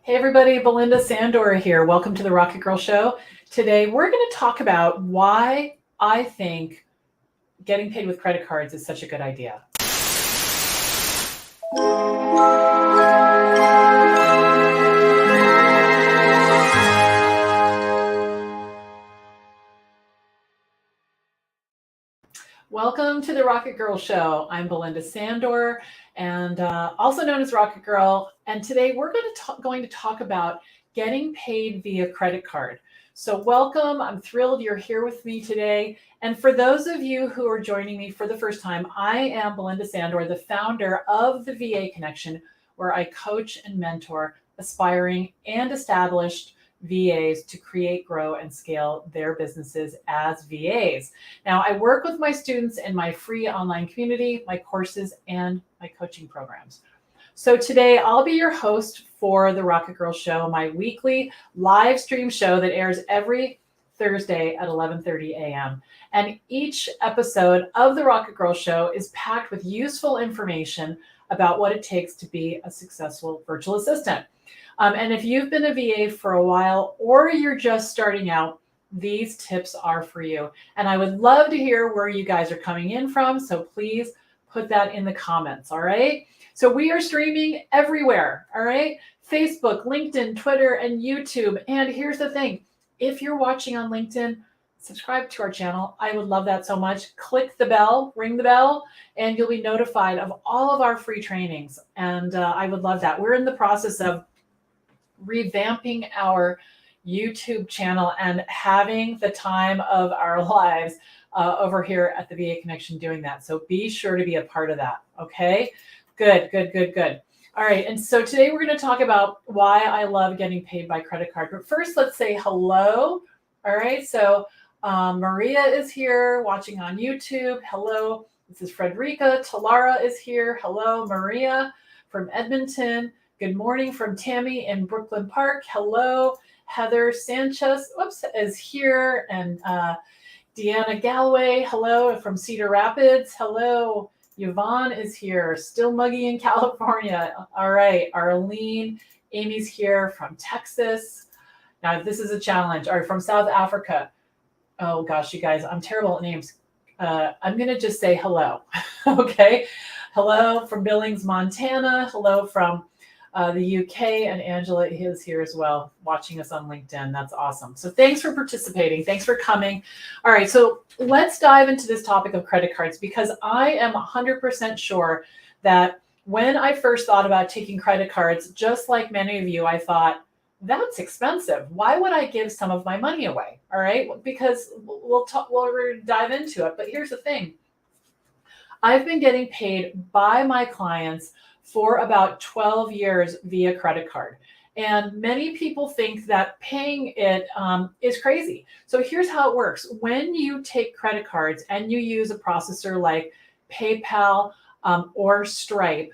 Hey everybody, Belinda Sandor here. Welcome to the RocketGirl Show. Today we're going to talk about why I think getting paid with credit cards is such a good idea. Welcome to the RocketGirl Show. I'm Belinda Sandor, and also known as RocketGirl. And today we're going to talk about getting paid via credit card. So welcome. I'm thrilled you're here with me today. And for those of you who are joining me for the first time, I am Belinda Sandor, the founder of the VA Connection, where I coach and mentor aspiring and established VAs to create, grow, and scale their businesses as VAs. Now, I work with my students in my free online community, my courses, and my coaching programs. So today I'll be your host for the RocketGirl Show, my weekly live stream show that airs every Thursday at 11:30 a.m. And each episode of the RocketGirl Show is packed with useful information about what it takes to be a successful virtual assistant. And if you've been a VA for a while or you're just starting out, these tips are for you. And I would love to hear where you guys are coming in from. So please put that in the comments. All right. So we are streaming everywhere. All right. Facebook, LinkedIn, Twitter, and YouTube. And here's the thing. If you're watching on LinkedIn, subscribe to our channel. I would love that so much. Click the bell, ring the bell, and you'll be notified of all of our free trainings. And I would love that. We're in the process of revamping our YouTube channel and having the time of our lives over here at the VA Connection doing that. So be sure to be a part of that. Okay, good. All right, and so today we're going to talk about why I love getting paid by credit card. But first, let's say hello. All right, so Maria is here watching on YouTube. Hello, this is Frederica. Talara is here. Hello, Maria from Edmonton. Good morning from Tammy in Brooklyn Park. Hello, Heather Sanchez is here. And Deanna Galloway, hello from Cedar Rapids. Hello, Yvonne is here. Still muggy in California. All right, Arlene, Amy's here from Texas. Now, this is a challenge. All right, from South Africa. Oh gosh, you guys, I'm terrible at names. I'm going to just say hello. Okay. Hello from Billings, Montana. Hello from the UK, and Angela is here as well, watching us on LinkedIn. That's awesome. So thanks for participating. Thanks for coming. All right, so let's dive into this topic of credit cards, because I am 100% sure that when I first thought about taking credit cards, just like many of you, I thought, that's expensive. Why would I give some of my money away? All right, because we'll dive into it. But here's the thing. I've been getting paid by my clients for about 12 years via credit card. And many people think that paying it is crazy. So here's how it works. When you take credit cards and you use a processor like PayPal or Stripe,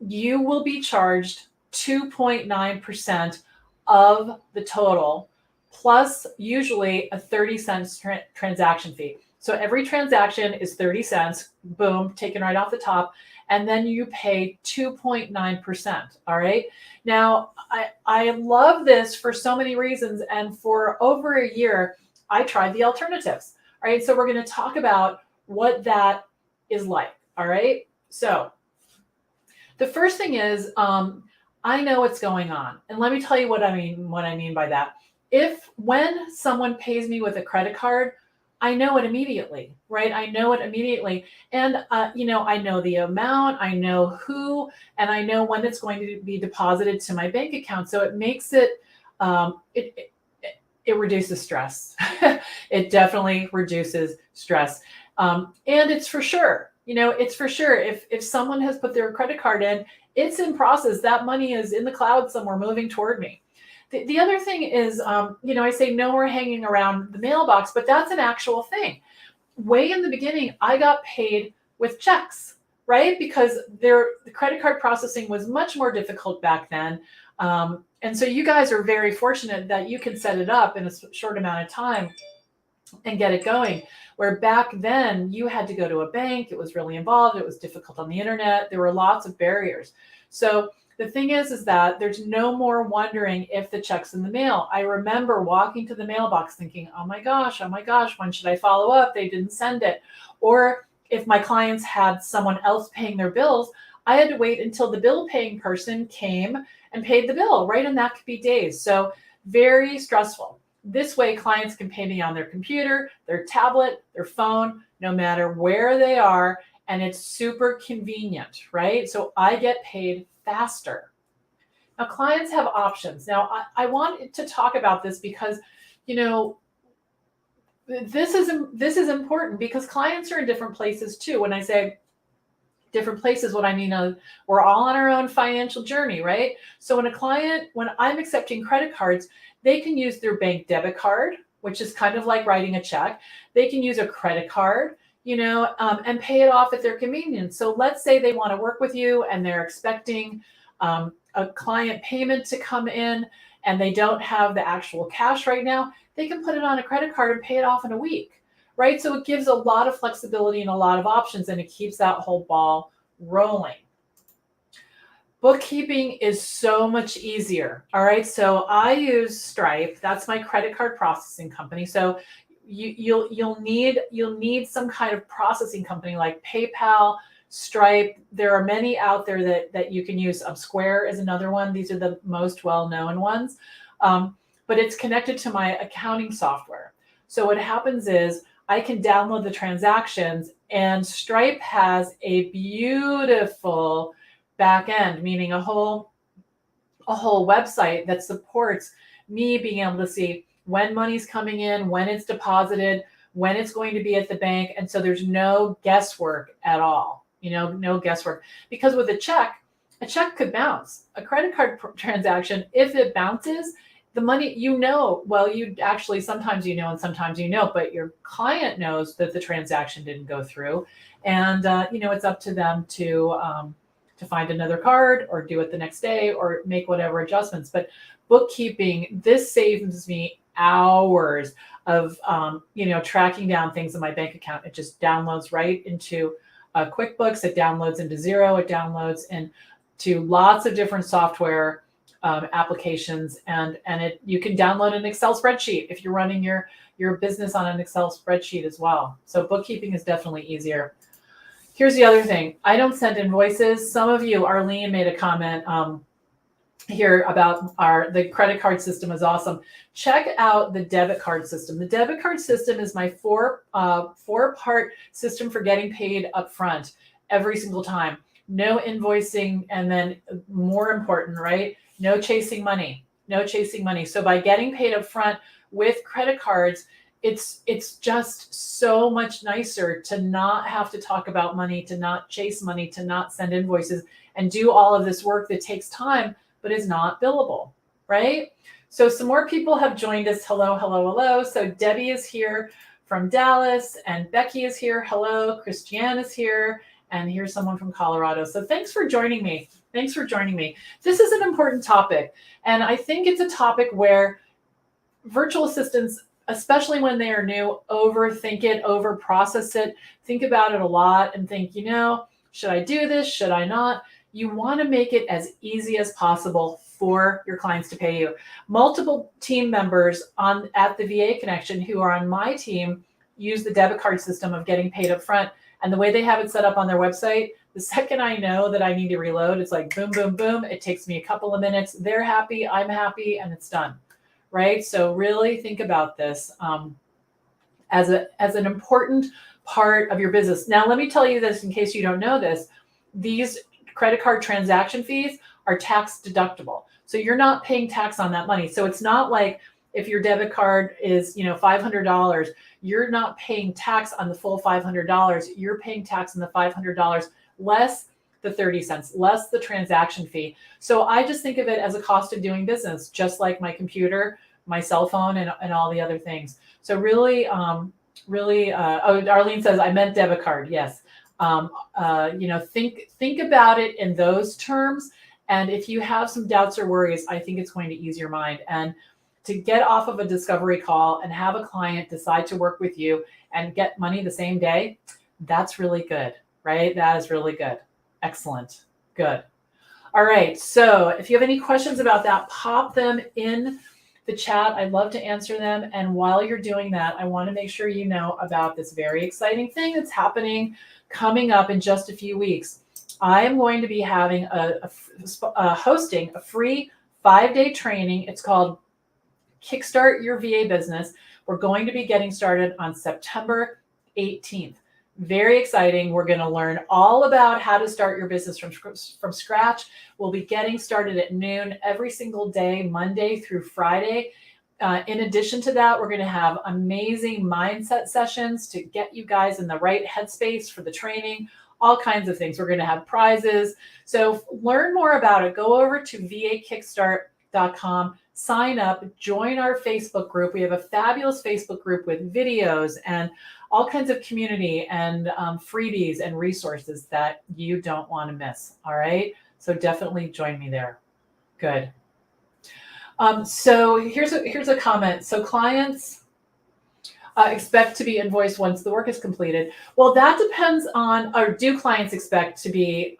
you will be charged 2.9% of the total, plus usually a 30-cent transaction fee. So every transaction is 30 cents, boom, taken right off the top. And then you pay 2.9%. All right. Now, I love this for so many reasons. And for over a year, I tried the alternatives. All right. So we're going to talk about what that is like. All right. So the first thing is, I know what's going on. And let me tell you what I mean by that. When someone pays me with a credit card, I know it immediately, right? I know it immediately. And, I know the amount, I know who, and I know when it's going to be deposited to my bank account. So it makes it, it reduces stress. It definitely reduces stress. And it's for sure, if someone has put their credit card in, it's in process. That money is in the cloud somewhere moving toward me. The other thing is, I say no more hanging around the mailbox, but that's an actual thing. Way in the beginning, I got paid with checks, right? Because the credit card processing was much more difficult back then. And so you guys are very fortunate that you can set it up in a short amount of time and get it going. Where back then you had to go to a bank. It was really involved. It was difficult on the internet. There were lots of barriers. So the thing is that there's no more wondering if the check's in the mail. I remember walking to the mailbox thinking, oh my gosh, when should I follow up? They didn't send it. Or if my clients had someone else paying their bills, I had to wait until the bill paying person came and paid the bill, right? And that could be days. So very stressful. This way, clients can pay me on their computer, their tablet, their phone, no matter where they are. And it's super convenient, right? So I get paid faster. Now, clients have options. Now, I want to talk about this because, this is important because clients are in different places too. When I say different places, what I mean is we're all on our own financial journey, right? So when I'm accepting credit cards, they can use their bank debit card, which is kind of like writing a check. They can use a credit card, and pay it off at their convenience. So let's say they want to work with you and they're expecting a client payment to come in and they don't have the actual cash right now. They can put it on a credit card and pay it off in a week, right? So it gives a lot of flexibility and a lot of options, and it keeps that whole ball rolling. Bookkeeping is so much easier. All right. So I use Stripe. That's my credit card processing company. So you'll need some kind of processing company like PayPal, Stripe. There are many out there that you can use. Square is another one. These are the most well-known ones. But it's connected to my accounting software. So what happens is I can download the transactions, and Stripe has a beautiful back end, meaning a whole website that supports me being able to see when money's coming in, when it's deposited, when it's going to be at the bank. And so there's no guesswork at all, no guesswork. Because with a check could bounce. A credit card transaction, if it bounces, the money, you actually, sometimes and sometimes but your client knows that the transaction didn't go through. And, it's up to them to find another card or do it the next day or make whatever adjustments. But bookkeeping, this saves me hours of, tracking down things in my bank account. It just downloads right into QuickBooks. It downloads into Xero. It downloads into lots of different software applications, and you can download an Excel spreadsheet if you're running your business on an Excel spreadsheet as well. So bookkeeping is definitely easier. Here's the other thing. I don't send invoices. Some of you, Arlene made a comment here about the credit card system is awesome. Check out the debit card system. The debit card system is my four-part system for getting paid up front every single time. No invoicing, and then more important, right? No chasing money. So by getting paid up front with credit cards, it's just so much nicer to not have to talk about money, to not chase money, to not send invoices and do all of this work that takes time but is not billable, right? So some more people have joined us. Hello. So Debbie is here from Dallas, and Becky is here. Hello. Christiane is here, and here's someone from Colorado. So thanks for joining me. This is an important topic, and I think it's a topic where virtual assistants, especially when they are new, overthink it, overprocess it, think about it a lot and think, should I do this? Should I not? You want to make it as easy as possible for your clients to pay you. Multiple team members at the VA Connection who are on my team use the debit card system of getting paid up front. And the way they have it set up on their website, the second I know that I need to reload, it's like boom, boom, boom. It takes me a couple of minutes. They're happy, I'm happy, and it's done, right? So really think about this as an important part of your business. Now, let me tell you this in case you don't know this. These credit card transaction fees are tax deductible. So you're not paying tax on that money. So it's not like if your debit card is, $500, you're not paying tax on the full $500. You're paying tax on the $500 less the 30 cents, less the transaction fee. So I just think of it as a cost of doing business, just like my computer, my cell phone, and all the other things. So really, Arlene says, I meant debit card. Yes. Think about it in those terms. And if you have some doubts or worries, I think it's going to ease your mind. And to get off of a discovery call and have a client decide to work with you and get money the same day, that's really good, right? That is really good. Excellent. Good. All right. So if you have any questions about that, pop them in the chat. I'd love to answer them. And while you're doing that, I want to make sure you know about this very exciting thing that's happening coming up in just a few weeks. I am going to be having hosting a free 5-day training. It's called Kickstart Your VA Business. We're going to be getting started on September 18th. Very exciting. We're going to learn all about how to start your business from scratch. We'll be getting started at noon every single day, Monday through Friday. In addition to that, we're going to have amazing mindset sessions to get you guys in the right headspace for the training, all kinds of things. We're going to have prizes. So learn more about it. Go over to vakickstart.com. Sign up, join our Facebook group. We have a fabulous Facebook group with videos and all kinds of community and freebies and resources that you don't want to miss. All right. So definitely join me there. Good. So here's a comment. So clients expect to be invoiced once the work is completed. Well, that depends on, or do clients expect to be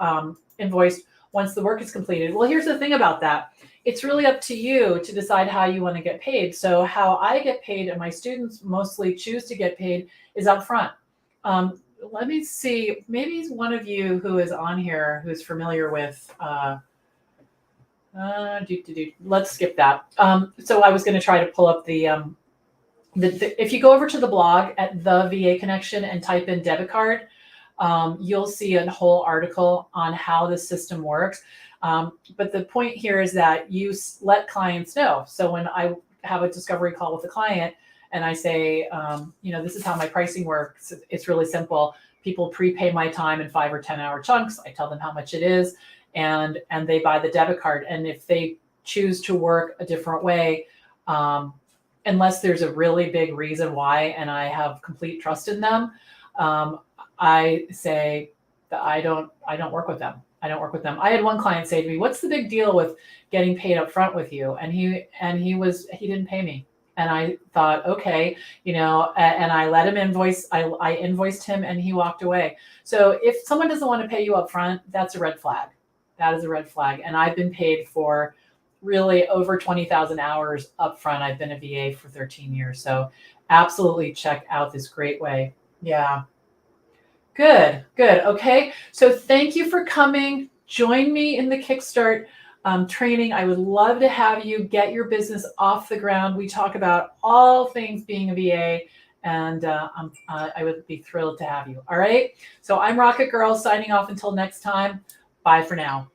invoiced once the work is completed? Well, here's the thing about that. It's really up to you to decide how you want to get paid. So how I get paid, and my students mostly choose to get paid, is upfront. Let me see, maybe one of you who is on here who's familiar with, let's skip that. So I was going to try to pull up if you go over to the blog at the VA Connection and type in debit card, you'll see a whole article on how the system works. But the point here is that you let clients know. So when I have a discovery call with a client and I say, this is how my pricing works, it's really simple. People prepay my time in 5 or 10 hour chunks. I tell them how much it is, and they buy the debit card. And if they choose to work a different way, unless there's a really big reason why, and I have complete trust in them, I say that I don't work with them. I don't work with them. I had one client say to me, "What's the big deal with getting paid up front with you?" And he didn't pay me. And I thought, okay, and I let him invoice. I invoiced him and he walked away. So if someone doesn't want to pay you up front, that's a red flag. That is a red flag. And I've been paid for really over 20,000 hours up front. I've been a VA for 13 years. So absolutely check out this great way. Yeah. Good. Okay. So thank you for coming. Join me in the Kickstart training. I would love to have you get your business off the ground. We talk about all things being a VA, and I would be thrilled to have you. All right. So I'm Rocket Girl signing off until next time. Bye for now.